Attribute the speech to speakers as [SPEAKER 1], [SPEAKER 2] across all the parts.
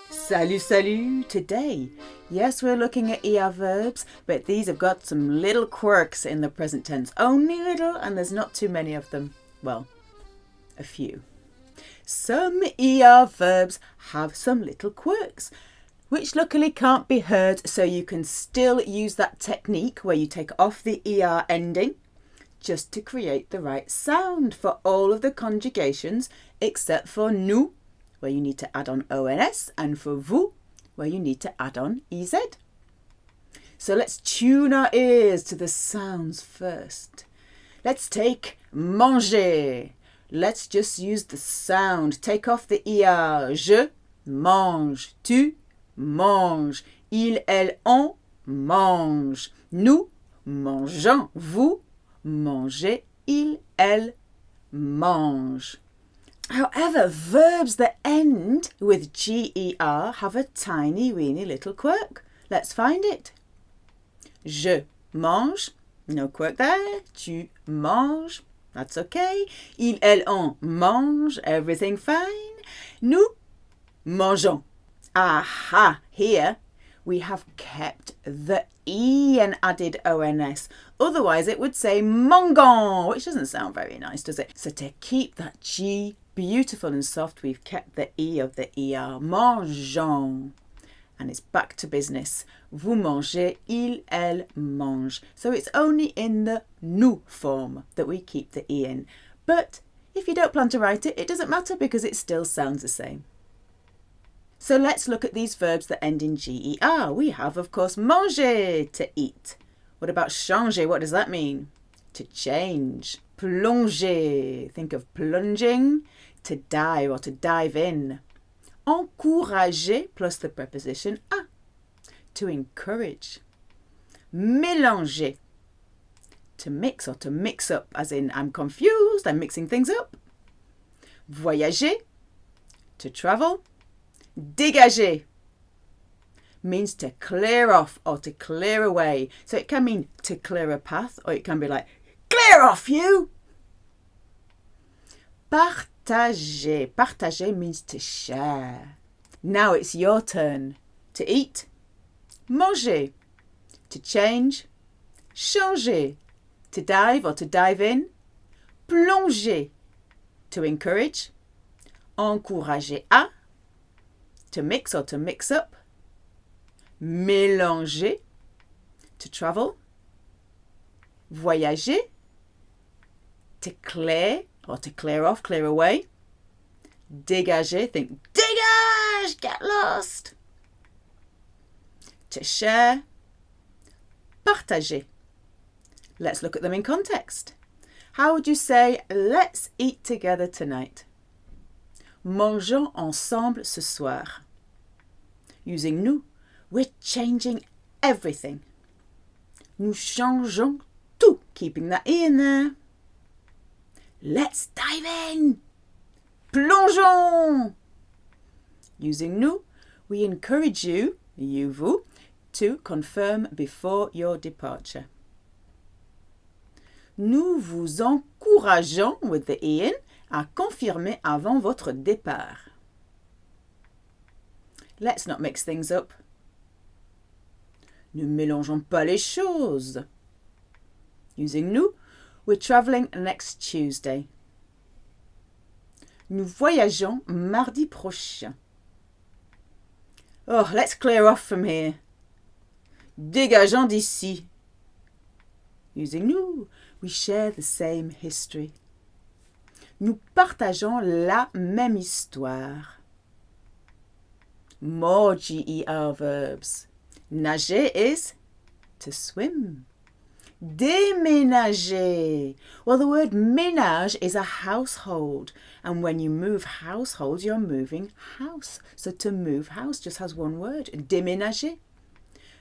[SPEAKER 1] Salut, salut! Today, yes, we're looking at ER verbs, but these have got some little quirks in the present tense. Only little, and there's not too many of them. Well, a few. Some ER verbs have some little quirks, which luckily can't be heard, so you can still use that technique where you take off the ER ending just to create the right sound for all of the conjugations except for nous, where you need to add on ONS, and for vous, where you need to add on EZ. So let's tune our ears to the sounds first. Let's take manger. Let's just use the sound. Take off the ER. Je mange. Tu manges. Il, elle, on mange. Nous mangeons. Vous mangez. Il, elle mange. However, verbs that end with GER have a tiny weeny little quirk. Let's find it. Je mange, no quirk there. Tu manges, that's okay. Il, elle, on mange, everything fine. Nous mangeons. Aha, here we have kept the E and added ONS. Otherwise it would say mangon, which doesn't sound very nice, does it? So to keep that G beautiful and soft, we've kept the E of the ER. Mangeons. And it's back to business. Vous mangez, il, elle mange. So it's only in the nous form that we keep the E in. But if you don't plan to write it, it doesn't matter because it still sounds the same. So let's look at these verbs that end in GER. We have, of course, manger, to eat. What about changer? What does that mean? To change. Plonger. Think of plunging, to dive or to dive in. Encourager plus the preposition à, to encourage. Mélanger, to mix or to mix up, as in I'm confused, I'm mixing things up. Voyager, to travel. Dégager means to clear off or to clear away. So it can mean to clear a path, or it can be like, clear off you! Partager. Partager means to share. Now it's your turn. To eat. Manger. To change. Changer. To dive or to dive in. Plonger. To encourage. Encourager à. To mix or to mix up. Mélanger. To travel. Voyager. To clear or to clear off, clear away. Dégager, think dégage, get lost. To share. Partager. Let's look at them in context. How would you say, let's eat together tonight? Mangeons ensemble ce soir. Using nous, we're changing everything. Nous changeons tout, keeping that E in there. Let's dive in. Plongeons. Using nous, we encourage you, vous, to confirm before your departure. Nous vous encourageons, with the E in, à confirmer avant votre départ. Let's not mix things up. Ne mélangeons pas les choses. Using nous, we're travelling next Tuesday. Nous voyageons mardi prochain. Oh, let's clear off from here. Dégageons d'ici. Using nous, we share the same history. Nous partageons la même histoire. More GER verbs. Nager is to swim. Déménager. Well, the word ménage is a household. And when you move household, you're moving house. So to move house just has one word. Déménager.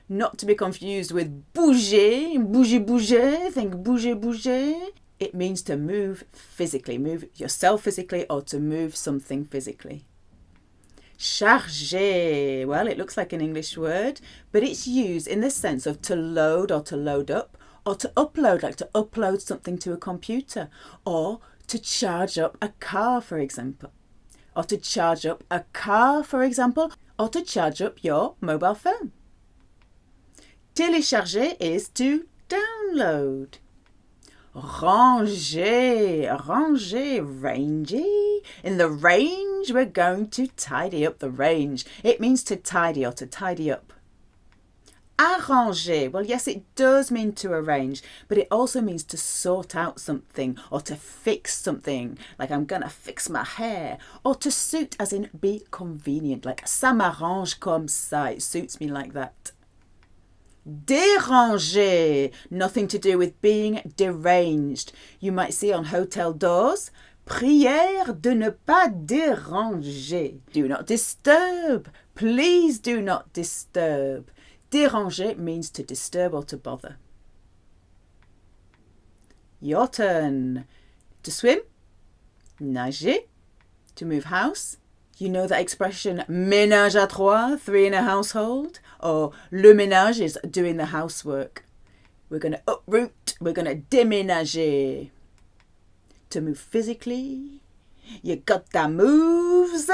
[SPEAKER 1] Not to be confused with bouger. Bouger, bouger. Think bouger, bouger. It means to move physically. Move yourself physically or to move something physically. Charger. Well, it looks like an English word, but it's used in the sense of to load or to load up, or to upload, like to upload something to a computer, or to charge up a car, for example. or to charge up a car, for example, or to charge up your mobile phone. Télécharger is to download. Ranger, ranger, rangy. In the range, we're going to tidy up the range. It means to tidy or to tidy up. Arranger, well, yes, it does mean to arrange, but it also means to sort out something or to fix something, like I'm gonna fix my hair, or to suit as in be convenient, like ça m'arrange comme ça, it suits me like that. Déranger, nothing to do with being deranged. You might see on hotel doors, prière de ne pas déranger. Do not disturb. Please do not disturb. Déranger means to disturb or to bother. Your turn. To swim, nager. To move house. You know that expression ménage à trois, three in a household? Or le ménage is doing the housework. We're going to uproot, we're going to déménager. To move physically, you got the moves,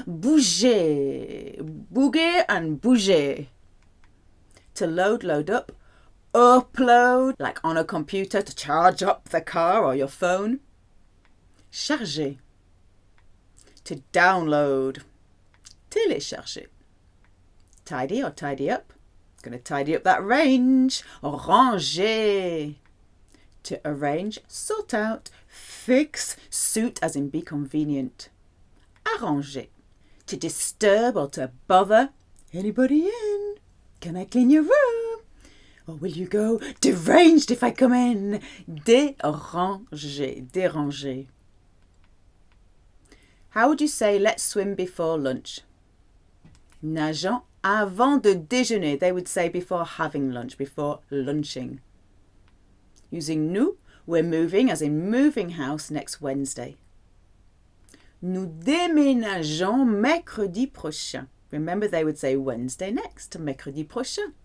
[SPEAKER 1] bouger, bouger and bouger. To load, load up, upload, like on a computer to charge up the car or your phone. Charger. To download, télécharger. Tidy or tidy up. Going to tidy up that range. Ranger. To arrange, sort out, fix, suit as in be convenient. Arranger. To disturb or to bother. Anybody in? Can I clean your room? Or will you go deranged if I come in? Déranger. Déranger. How would you say let's swim before lunch? Nageons avant de déjeuner. They would say before having lunch, before lunching. Using nous, we're moving as in moving house next Wednesday. Nous déménageons mercredi prochain. Remember they would say Wednesday next, mercredi prochain.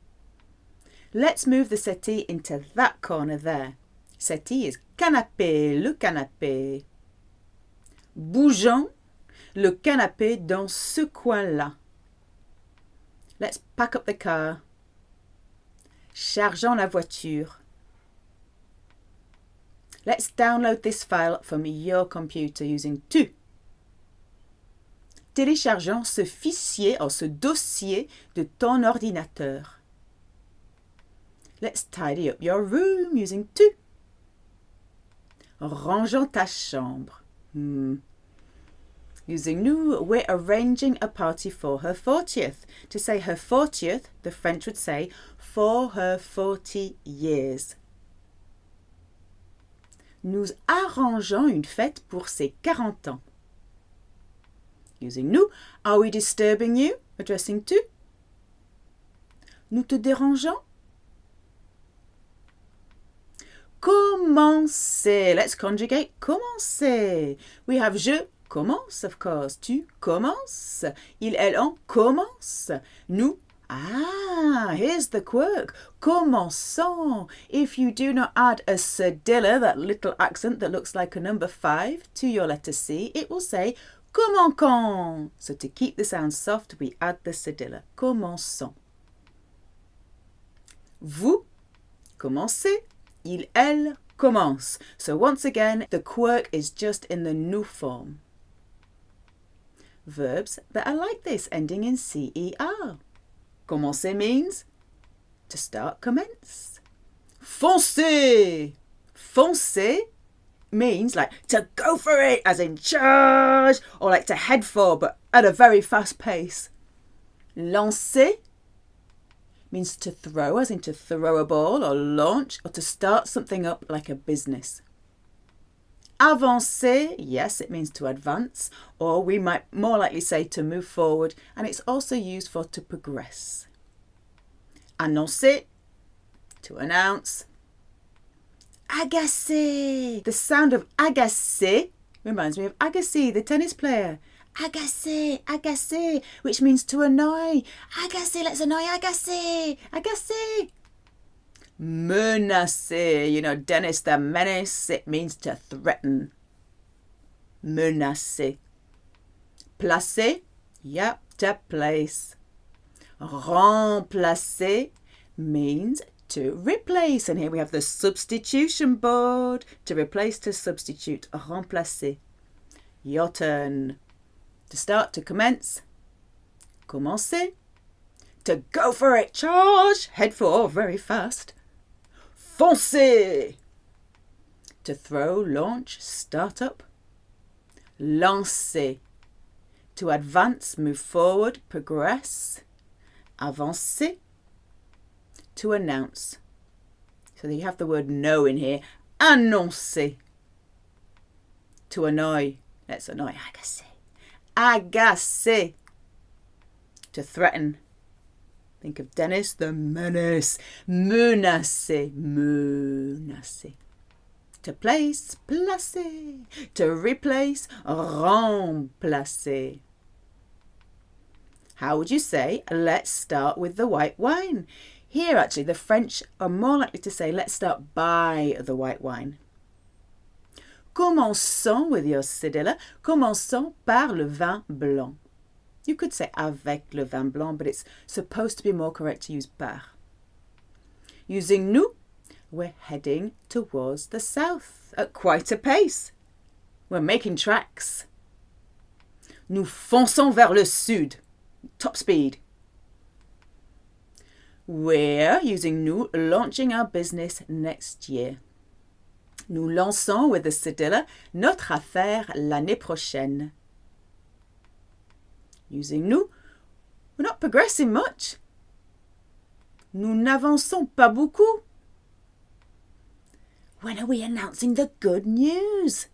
[SPEAKER 1] Let's move the settee into that corner there. Settee is canapé, le canapé. Bougeons le canapé dans ce coin-là. Let's pack up the car. Chargeons la voiture. Let's download this file from your computer using tu. Téléchargeons ce fichier ou ce dossier de ton ordinateur. Let's tidy up your room using tu. Rangeons ta chambre. Using nous, we're arranging a party for her 40th. To say her 40th, the French would say for her 40 years. Nous arrangeons une fête pour ses 40 ans. Using nous, are we disturbing you? Addressing tu. Nous te dérangeons? Commencer. Let's conjugate commencer. We have je commence, of course. Tu commences. Il, elle, on commence. Nous. Here's the quirk. Commençons. If you do not add a cedilla, that little accent that looks like a number 5, to your letter C, it will say commençons. So to keep the sound soft, we add the cedilla. Commençons. Vous commencez. Il, elle commence. So once again, the quirk is just in the nous form. Verbs that are like this, ending in CER. Commencer means to start, commence. Foncer. Foncer means like to go for it, as in charge, or like to head for, but at a very fast pace. Lancer means to throw, as in to throw a ball or launch, or to start something up like a business. Avancer, yes, it means to advance, or we might more likely say to move forward, and it's also used for to progress. Annoncer, to announce. Agacer, the sound of agacer reminds me of Agassi, the tennis player. Agacer, agacer, which means to annoy. Agacer, let's annoy Agassi. Agacer. Menacer, you know, Dennis the Menace, it means to threaten. Menacer. Placer, yep, to place. Remplacer means to replace. And here we have the substitution board. To replace, to substitute. Remplacer. Your turn. To start, to commence. Commencer. To go for it. Charge. Head for, very fast. Foncer. To throw, launch, start up. Lancer. To advance, move forward, progress. Avancer. To announce. So you have the word no in here. Annoncer. To annoy. Let's annoy. Agacer. Agacer. To threaten. Think of Dennis, the menace. Menacer. Menacer. To place, placer. To replace, remplacer. How would you say, let's start with the white wine? Here, actually, the French are more likely to say, let's start by the white wine. Commençons with your cedilla. Commençons par le vin blanc. You could say avec le vin blanc, but it's supposed to be more correct to use par. Using nous, we're heading towards the south at quite a pace. We're making tracks. Nous fonçons vers le sud. Top speed. We're, using nous, launching our business next year. Nous lançons, with the cedilla, notre affaire l'année prochaine. Using nous, we're not progressing much. Nous n'avançons pas beaucoup. When are we announcing the good news?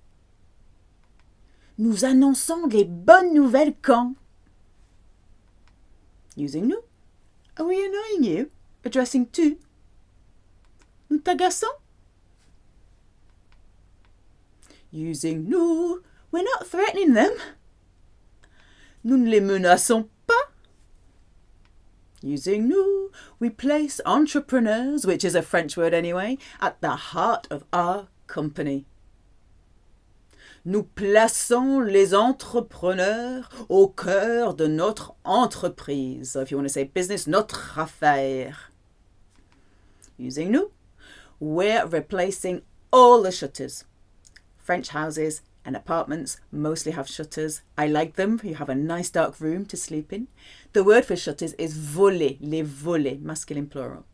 [SPEAKER 1] Nous annonçons les bonnes nouvelles quand? Using nous, are we annoying you? Addressing tu? Nous t'agaçons? Using nous, we're not threatening them. Nous ne les menaçons pas. Using nous, we place entrepreneurs, which is a French word anyway, at the heart of our company. Nous plaçons les entrepreneurs au cœur de notre entreprise. So if you want to say business, notre affaire. Using nous, we're replacing all the shutters. French houses and apartments mostly have shutters. I like them. You have a nice dark room to sleep in. The word for shutters is volets, les volets, masculine plural.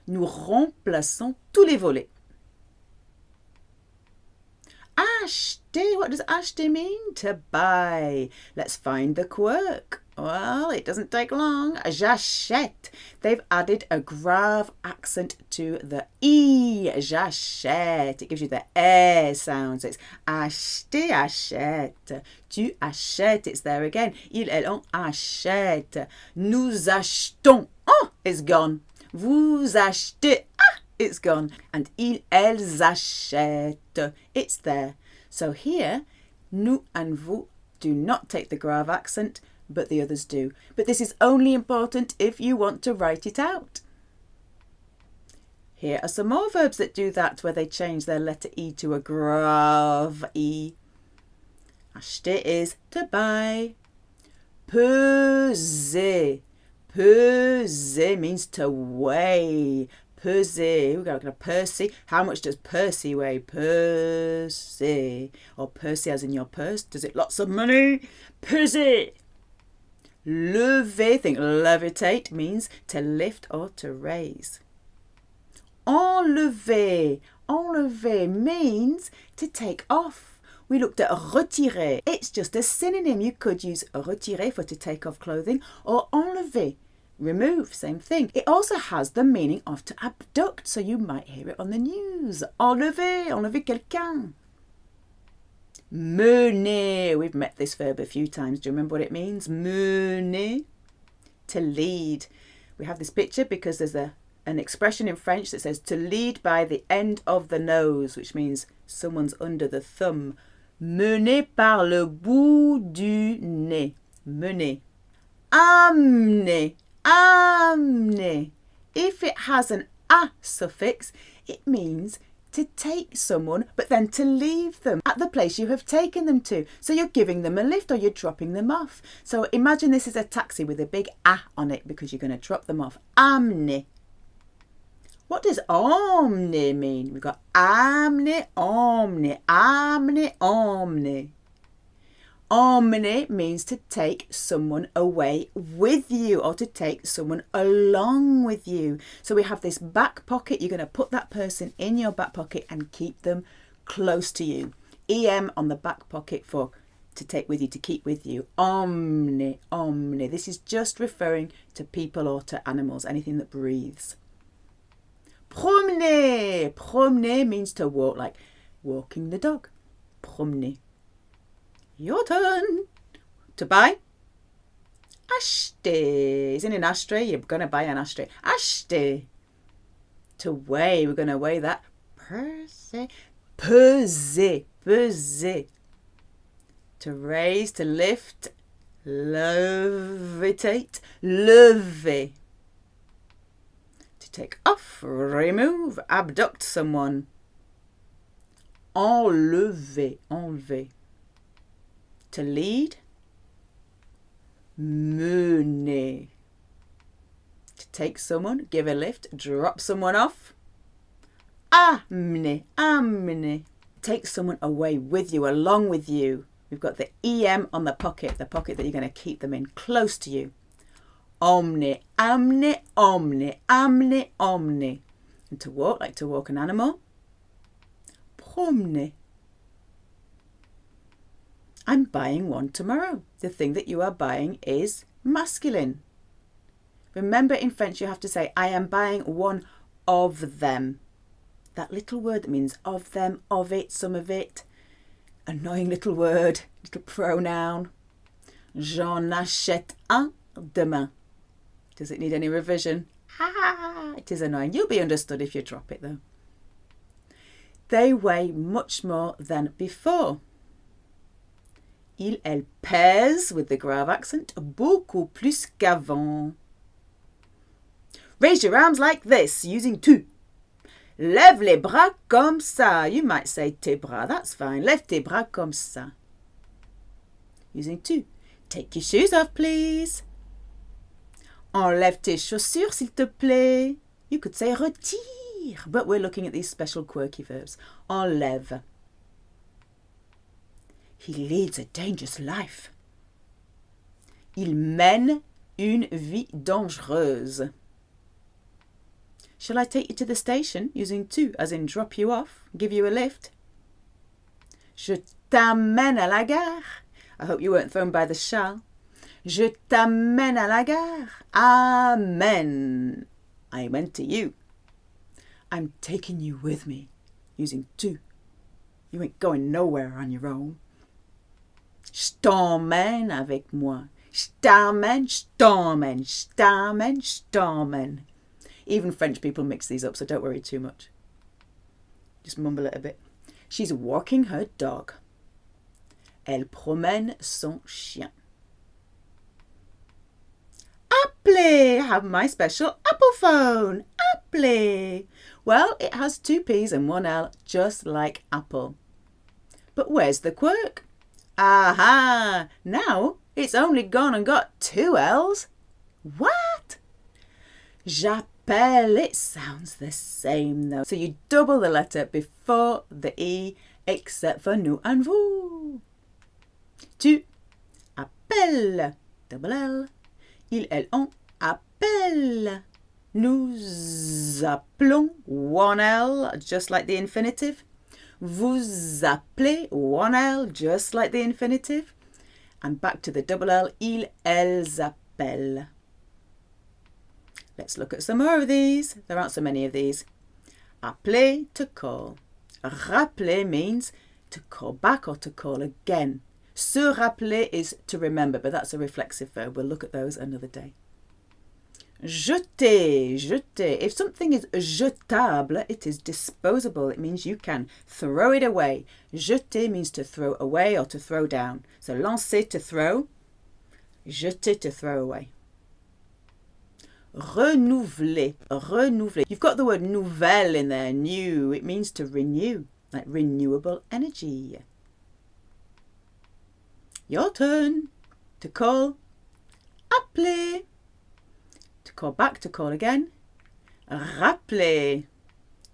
[SPEAKER 1] Nous remplaçons tous les volets. Acheter, what does acheter mean? To buy. Let's find the quirk. Well, it doesn't take long. J'achète. They've added a grave accent to the E. J'achète. It gives you the E sound. So it's acheter, achète. Tu achètes. It's there again. Ils, elles, on achète. Nous achetons. Oh, it's gone. Vous achetez. Ah, it's gone. And ils, elles achètent. It's there. So here, nous and vous do not take the grave accent, but the others do. But this is only important if you want to write it out. Here are some more verbs that do that, where they change their letter E to a grave E. Acheter is to buy. Peser. Peser means to weigh. Peser. We've got a Percy. How much does Percy weigh? Percy. Or Percy as in your purse. Does it lots of money? Percy. Lever, think levitate, means to lift or to raise. Enlever. Enlever means to take off. We looked at retirer. It's just a synonym. You could use retirer for to take off clothing, or enlever, remove, same thing. It also has the meaning of to abduct, so you might hear it on the news. Enlever, enlever quelqu'un. Mener. We've met this verb a few times. Do you remember what it means? Mener. To lead. We have this picture because there's an expression in French that says to lead by the end of the nose, which means someone's under the thumb. Mener par le bout du nez. Mener. Amener. Amener. If it has an a suffix, it means to take someone, but then to leave them at the place you have taken them to. So you're giving them a lift or you're dropping them off. So imagine this is a taxi with a big A on it because you're going to drop them off. Amener. What does emmener mean? We've got amener, emmener, amener, emmener. Emmener means to take someone away with you or to take someone along with you. So we have this back pocket. You're going to put that person in your back pocket and keep them close to you. EM on the back pocket for to take with you, to keep with you. Emmener, emmener. This is just referring to people or to animals, anything that breathes. Promener. Promener means to walk, like walking the dog. Promener. Your turn. To buy. Acheter. Isn't it an ashtray? You're going to buy an ashtray. Acheter. To weigh. We're going to weigh that. Peser. Peser. Peser. To raise, to lift. Levitate. Lever. To take off. Remove. Abduct someone. Enlever. Enlever. To lead, mener. To take someone, give a lift, drop someone off. Amener, amener. Take someone away with you, along with you. We've got the EM on the pocket that you're going to keep them in, close to you. Emmener, amener, emmener, amener, emmener. And to walk, like to walk an animal. Promener. I'm buying one tomorrow. The thing that you are buying is masculine. Remember, in French you have to say, I am buying one of them. That little word that means of them, of it, some of it. Annoying little word, little pronoun. J'en achète un demain. Does it need any revision? It is annoying. You'll be understood if you drop it though. They weigh much more than before. Il, elle pèse, with the grave accent, beaucoup plus qu'avant. Raise your arms like this, using tu. Lève les bras comme ça. You might say tes bras, that's fine. Lève tes bras comme ça. Using tu. Take your shoes off, please. Enlève tes chaussures, s'il te plaît. You could say retire, but we're looking at these special quirky verbs. Enlève. He leads a dangerous life. Il mène une vie dangereuse. Shall I take you to the station using tu, as in drop you off, give you a lift? Je t'amène à la gare. I hope you weren't thrown by the shall. Je t'amène à la gare. Amen. I went to you. I'm taking you with me using tu. You ain't going nowhere on your own. Je t'emmène avec moi. Je t'emmène, je t'emmène, je t'emmène, je t'emmène. Even French people mix these up, so don't worry too much. Just mumble it a bit. She's walking her dog. Elle promène son chien. Appelez! Have my special Apple phone. Appelez! Well, it has 2 P's and 1 L, just like Apple. But where's the quirk? Aha! Now it's only gone and got 2 L's. What? J'appelle. It sounds the same though. So you double the letter before the E, except for nous and vous. Tu appelles. Double L. Ils, elles, on appelle. Nous appelons. 1 L, just like the infinitive. Vous appelez, 1 L, just like the infinitive. And back to the double L, ils, elles appellent. Let's look at some more of these. There aren't so many of these. Appeler, to call. Rappeler means to call back or to call again. Se rappeler is to remember, but that's a reflexive verb. We'll look at those another day. Jeter, jeter. If something is jetable, it is disposable. It means you can throw it away. Jeter means to throw away or to throw down. So lancer, to throw. Jeter, to throw away. Renouveler, renouveler. You've got the word nouvelle in there, new. It means to renew, like renewable energy. Your turn to call. Appeler. To call back, to call again. Rappeler.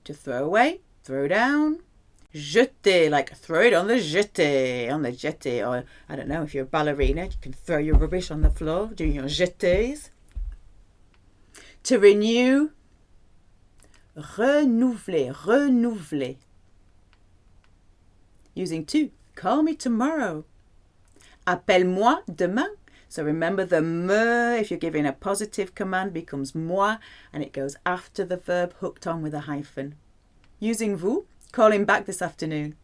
[SPEAKER 1] To throw away, throw down. Jeter, like throw it on the jeté. Or I don't know, if you're a ballerina, you can throw your rubbish on the floor doing your jetés. To renew, renouveler, renouveler. Using to, call me tomorrow. Appelle-moi demain. So remember the me, if you're giving a positive command, becomes moi, and it goes after the verb hooked on with a hyphen. Using vous, call him back this afternoon.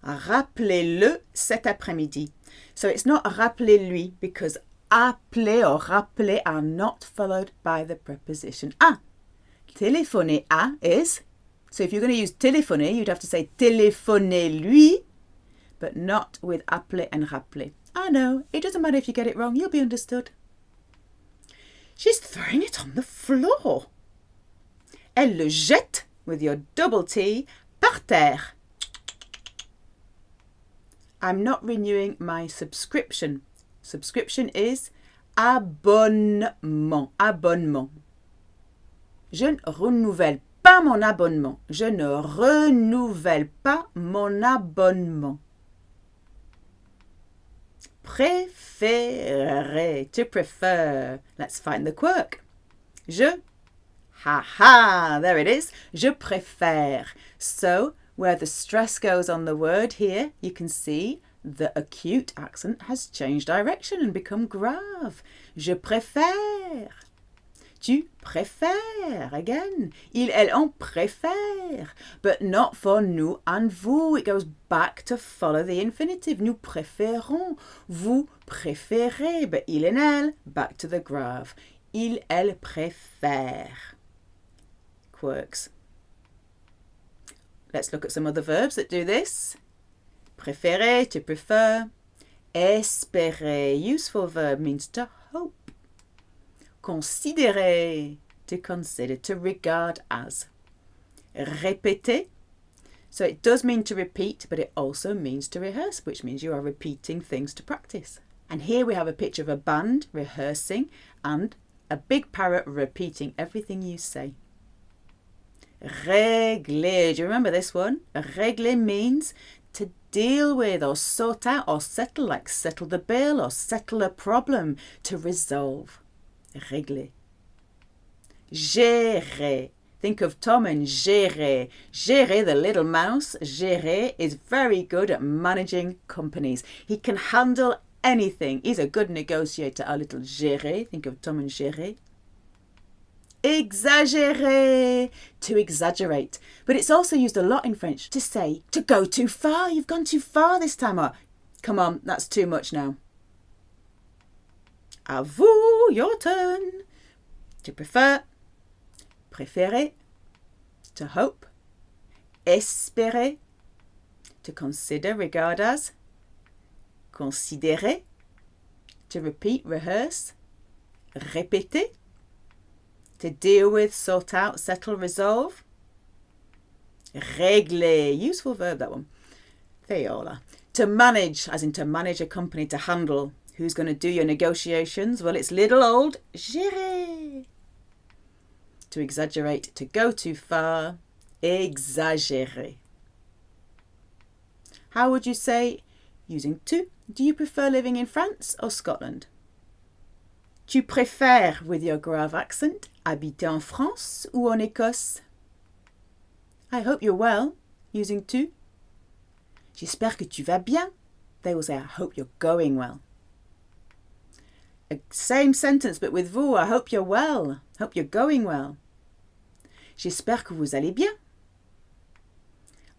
[SPEAKER 1] Rappelez-le cet après-midi. So it's not rappelez-lui, because appeler or rappeler are not followed by the preposition à. Téléphoner à is, so if you're going to use téléphoner, you'd have to say téléphonez-lui, but not with appeler and rappeler. I know, it doesn't matter if you get it wrong, you'll be understood. She's throwing it on the floor. Elle le jette, with your double T, par terre. I'm not renewing my subscription. Subscription is abonnement. Abonnement. Je ne renouvelle pas mon abonnement. Je ne renouvelle pas mon abonnement. Préférer. To prefer. Let's find the quirk. Je. Ha, there it is. Je préfère. So, where the stress goes on the word here, you can see the acute accent has changed direction and become grave. Je préfère. Tu préfères. Again. Ils, elles, on préfère. But not for nous and vous. It goes back to follow the infinitive. Nous préférons. Vous préférez. But ils and elles, back to the grave. Ils, elles préfèrent. Quirks. Let's look at some other verbs that do this. Préférer, to prefer. Espérer, useful verb, means to hope. Considérer, to consider, to regard as. Répéter, so it does mean to repeat, but it also means to rehearse, which means you are repeating things to practice. And here we have a picture of a band rehearsing and a big parrot repeating everything you say. Régler, do you remember this one? Régler means to deal with or sort out or settle, like settle the bill or settle a problem, to resolve. Régler. Gérer. Think of Tom and Gérer. Gérer, the little mouse. Gérer is very good at managing companies. He can handle anything. He's a good negotiator, our little Gérer. Think of Tom and Gérer. Exagérer, to exaggerate. But it's also used a lot in French to say, to go too far. You've gone too far this time. Or, come on, that's too much now. À vous, your turn. To prefer, préférer. To hope. Espérer. To consider, regard as. Considérer. To repeat, rehearse. Répéter. To deal with, sort out, settle, resolve. Régler, useful verb, that one. There you all are. To manage, as in to manage a company, to handle. Who's going to do your negotiations? Well, it's little old gérer. To exaggerate, to go too far. Exagérer. How would you say, using to, do you prefer living in France or Scotland? Tu préfères, with your grave accent, habiter en France ou en Écosse? I hope you're well, using to. J'espère que tu vas bien. They will say, I hope you're going well. Same sentence, but with vous, I hope you're well. Hope you're going well. J'espère que vous allez bien.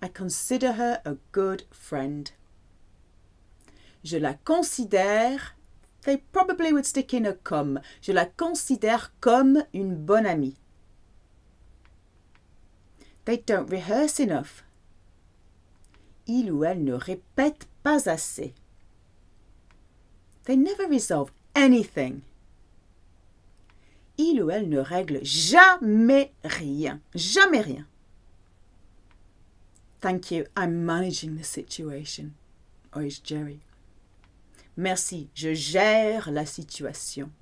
[SPEAKER 1] I consider her a good friend. Je la considère. They probably would stick in a comme. Je la considère comme une bonne amie. They don't rehearse enough. Il ou elle ne répète pas assez. They never resolve anything. il ou elle ne règle jamais rien. Jamais rien. Thank you, I'm managing the situation. Or is Jerry. Merci, je gère la situation.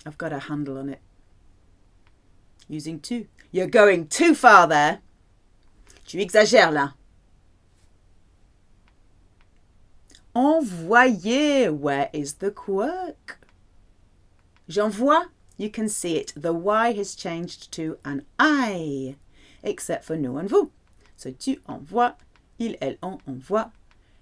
[SPEAKER 1] I've got a handle on it. Using to. You're going too far there. Tu exagères là. Envoyer. Where is the quirk? J'envoie. You can see it. The Y has changed to an I, except for nous and vous. So tu envoies. Il, elle, on envoie.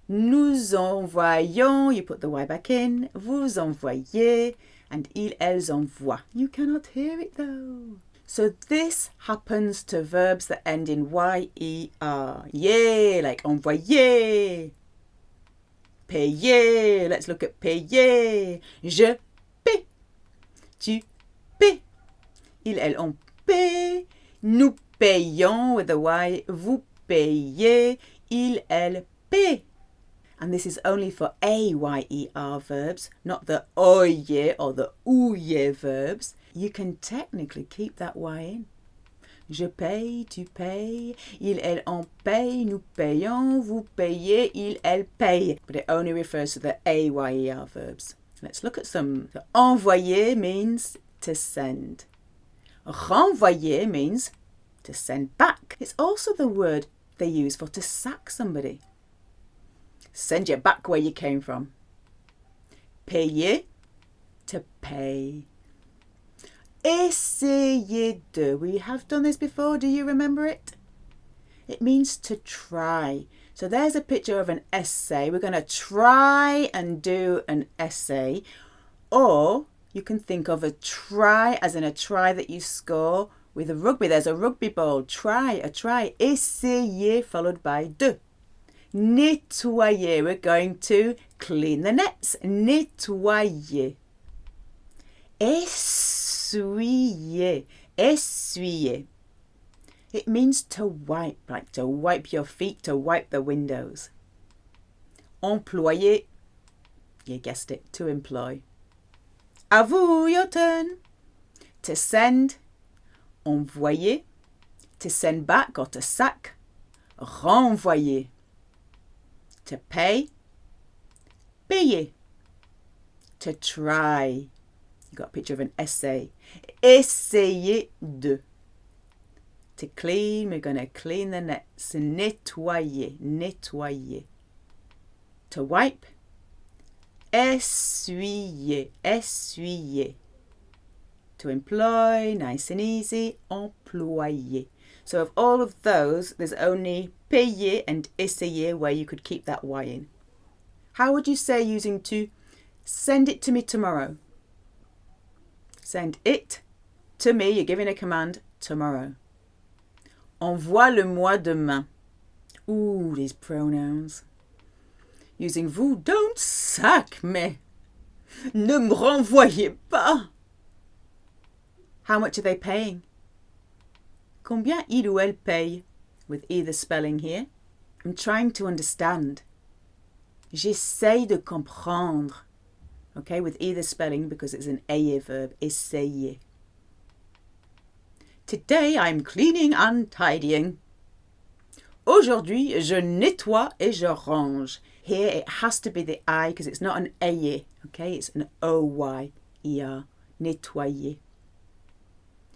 [SPEAKER 1] Nous envoyons. You put the Y back in. Vous envoyez. And ils, elles envoient. You cannot hear it though. So this happens to verbs that end in Y-E-R. Yeah, like envoyer. Payer. Let's look at payer. Je paie. Tu paies. Ils, elles, on paie. Nous payons with the Y. Vous payez. Ils, elles paient. And this is only for A-Y-E-R verbs, not the oye or the ouye verbs. You can technically keep that Y in. Je paye, tu payes, il, elle, on paye, nous payons, vous payez, il, elle paye. But it only refers to the A-Y-E-R verbs. Let's look at some. So, envoyer means to send. Renvoyer means to send back. It's also the word they use for to sack somebody. Send you back where you came from. Payer, to pay. Essayer de. We have done this before. Do you remember it? It means to try. So there's a picture of an essay. We're going to try and do an essay. Or you can think of a try as in a try that you score with a rugby. There's a rugby ball. Try, a try. Essayer followed by de. Nettoyer. We're going to clean the nets. Nettoyer. Essuyer. Essuyer. It means to wipe, like to wipe your feet, to wipe the windows. Employer. You guessed it, to employ. À vous, your turn. To send. Envoyer. To send back or to sack. Renvoyer. To pay. Payer. To try. You got a picture of an essay. Essayer de. To clean, we're going to clean the nets. Nettoyer. Nettoyer. To wipe. Essuyer. Essuyer. To employ, nice and easy. Employer. So of all of those, there's only payer and essayer where you could keep that Y in. How would you say using to? Send it to me tomorrow. Send it to me. You're giving a command tomorrow. Envoie-le-moi demain. Ooh, these pronouns. Using vous, don't sack me. Ne me renvoyez pas. How much are they paying? Combien il ou elle paye? With either spelling here. I'm trying to understand. J'essaye de comprendre. Okay, with either spelling because it's an ayer verb. Essayer. Today I'm cleaning and tidying. Aujourd'hui, je nettoie et je range. Here it has to be the I because it's not an ayer. Okay, it's an O-Y-E-R. Nettoyer.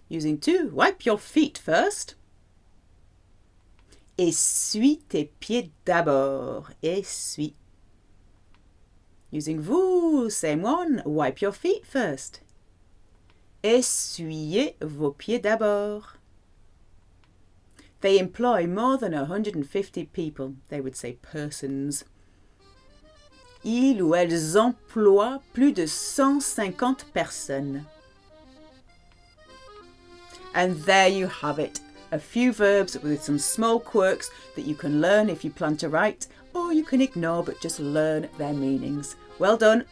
[SPEAKER 1] Using to, wipe your feet first. Essuie tes pieds d'abord. Essuie. Using vous, same one, wipe your feet first. Essuyez vos pieds d'abord. They employ more than 150 people. They would say persons. Ils ou elles emploient plus de 150 personnes. And there you have it. A few verbs with some small quirks that you can learn if you plan to write, or you can ignore but just learn their meanings. Well done.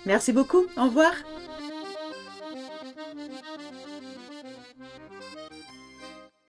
[SPEAKER 1] Merci beaucoup. Au revoir.